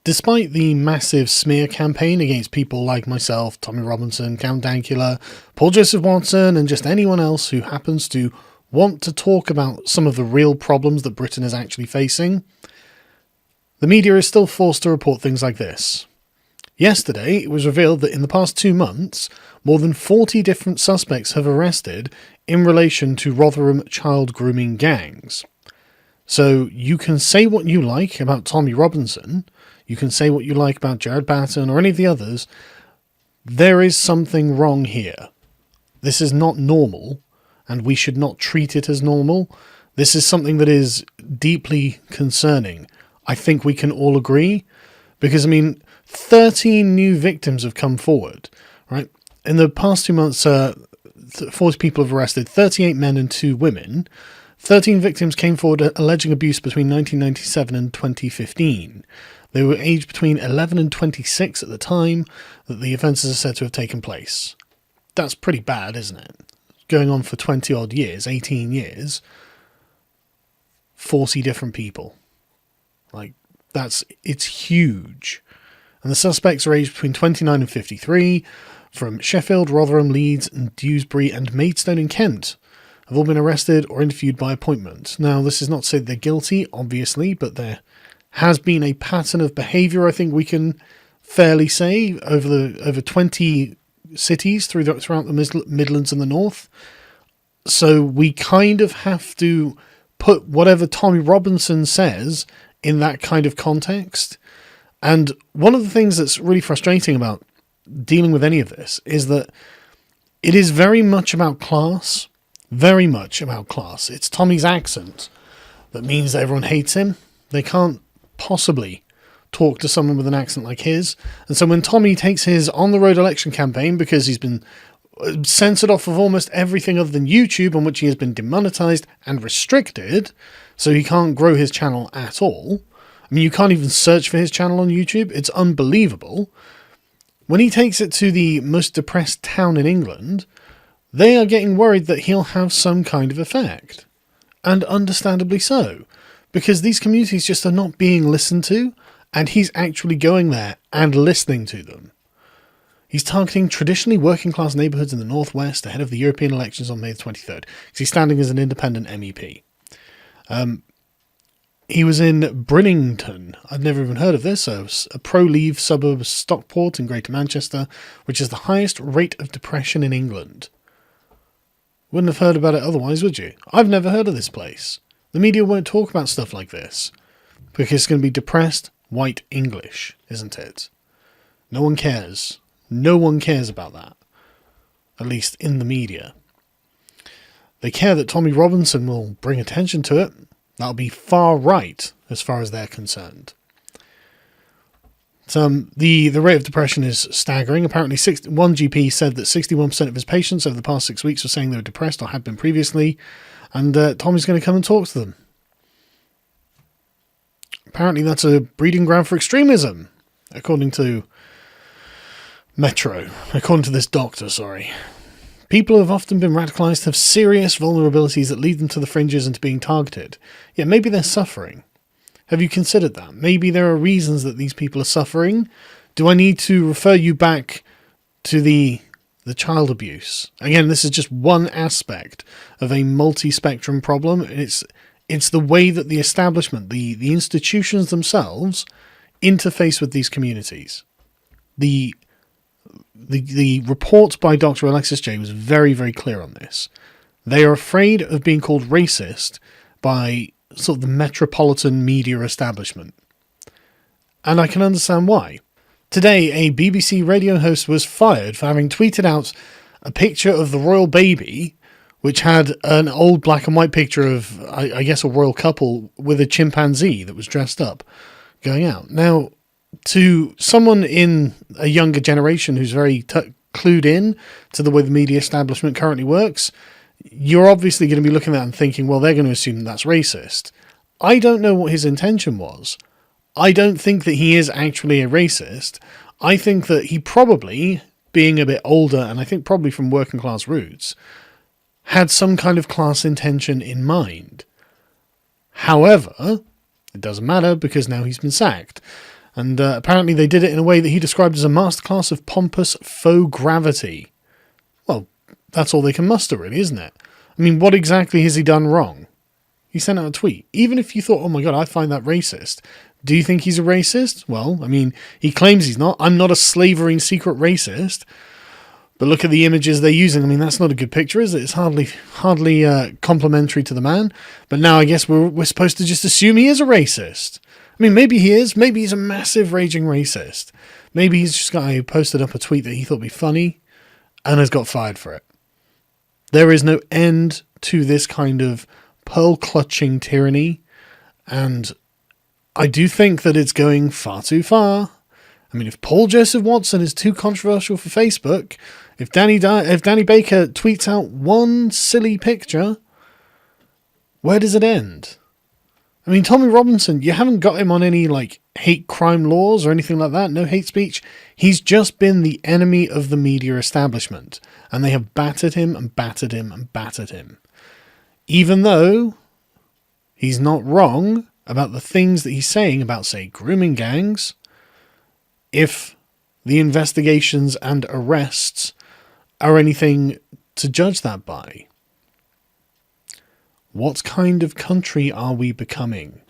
Despite the massive smear campaign against people like myself, Tommy Robinson, Count Dankula, Paul Joseph Watson, and just anyone else who happens to want to talk about some of the real problems that Britain is actually facing, the media is still forced to report things like this. Yesterday, it was revealed that in the past 2 months, more than 40 different suspects have arrested in relation to Rotherham child grooming gangs. So you can say what you like about Tommy Robinson, you can say what you like about Jared Patton or any of the others, there is something wrong here. This is not normal, and we should not treat it as normal. This is something that is deeply concerning. I think we can all agree, because, 13 new victims have come forward, right? In the past 2 months, 40 people have arrested, 38 men and 2 women. 13 victims came forward alleging abuse between 1997 and 2015. They were aged between 11 and 26 at the time that the offences are said to have taken place. That's pretty bad, isn't it? Going on for 20 odd years, 18 years, 40 different people. It's huge. And the suspects are aged between 29 and 53, from Sheffield, Rotherham, Leeds, and Dewsbury and Maidstone in Kent, have all been arrested or interviewed by appointment. Now, this is not to say they're guilty, obviously, but there has been a pattern of behaviour, I think we can fairly say, over 20 cities throughout the Midlands and the North. So we kind of have to put whatever Tommy Robinson says in that kind of context. And one of the things that's really frustrating about dealing with any of this is that it is very much about class. Very much about class. It's Tommy's accent that means that everyone hates him. They can't possibly talk to someone with an accent like his. And so when Tommy takes his on-the-road election campaign, because he's been censored off of almost everything other than YouTube, on which he has been demonetized and restricted, so he can't grow his channel at all. You can't even search for his channel on YouTube. It's unbelievable. When he takes it to the most depressed town in England, they are getting worried that he'll have some kind of effect. And understandably so. Because these communities just are not being listened to, and he's actually going there and listening to them. He's targeting traditionally working class neighbourhoods in the northwest ahead of the European elections on May the 23rd, because he's standing as an independent MEP. He was in Brinnington. I'd never even heard of this. A pro-Leave suburb of Stockport in Greater Manchester, which is the highest rate of depression in England. Wouldn't have heard about it otherwise, would you? I've never heard of this place. The media won't talk about stuff like this, because it's going to be depressed white English, isn't it? No one cares. No one cares about that. At least in the media. They care that Tommy Robinson will bring attention to it. That'll be far right as far as they're concerned. The rate of depression is staggering. Apparently, one GP said that 61% of his patients over the past 6 weeks were saying they were depressed or had been previously, and Tommy's going to come and talk to them. Apparently, that's a breeding ground for extremism, according to this doctor, sorry. People who have often been radicalised have serious vulnerabilities that lead them to the fringes and to being targeted. Yeah, maybe they're suffering. Have you considered that? Maybe there are reasons that these people are suffering. Do I need to refer you back to the child abuse? Again, this is just one aspect of a multi-spectrum problem. It's the way that the establishment, the institutions themselves, interface with these communities. The report by Dr. Alexis J was very, very clear on this. They are afraid of being called racist by sort of the metropolitan media establishment. And I can understand why. Today, a BBC radio host was fired for having tweeted out a picture of the royal baby, which had an old black and white picture of, I guess, a royal couple with a chimpanzee that was dressed up going out. Now, to someone in a younger generation who's very clued in to the way the media establishment currently works, you're obviously going to be looking at that and thinking, well, they're going to assume that's racist. I don't know what his intention was. I don't think that he is actually a racist. I think that he probably, being a bit older, and I think probably from working class roots, had some kind of class intention in mind. However, it doesn't matter because now he's been sacked. And apparently they did it in a way that he described as a masterclass of pompous faux gravity. Well, that's all they can muster, really, isn't it? I mean, what exactly has he done wrong? He sent out a tweet. Even if you thought, oh my god, I find that racist, do you think he's a racist? Well, I mean, he claims he's not. I'm not a slavering secret racist. But look at the images they're using. I mean, that's not a good picture, is it? It's hardly complimentary to the man. But now I guess we're supposed to just assume he is a racist. I mean, maybe he is. Maybe he's a massive raging racist. Maybe he's just a guy who posted up a tweet that he thought would be funny and has got fired for it. There is no end to this kind of pearl-clutching tyranny, and I do think that it's going far too far. I mean, if Paul Joseph Watson is too controversial for Facebook, if Danny Baker tweets out one silly picture, where does it end? I mean, Tommy Robinson, you haven't got him on any, hate crime laws or anything like that, no hate speech. He's just been the enemy of the media establishment, and they have battered him and battered him and battered him. Even though he's not wrong about the things that he's saying about, say, grooming gangs, if the investigations and arrests are anything to judge that by. What kind of country are we becoming?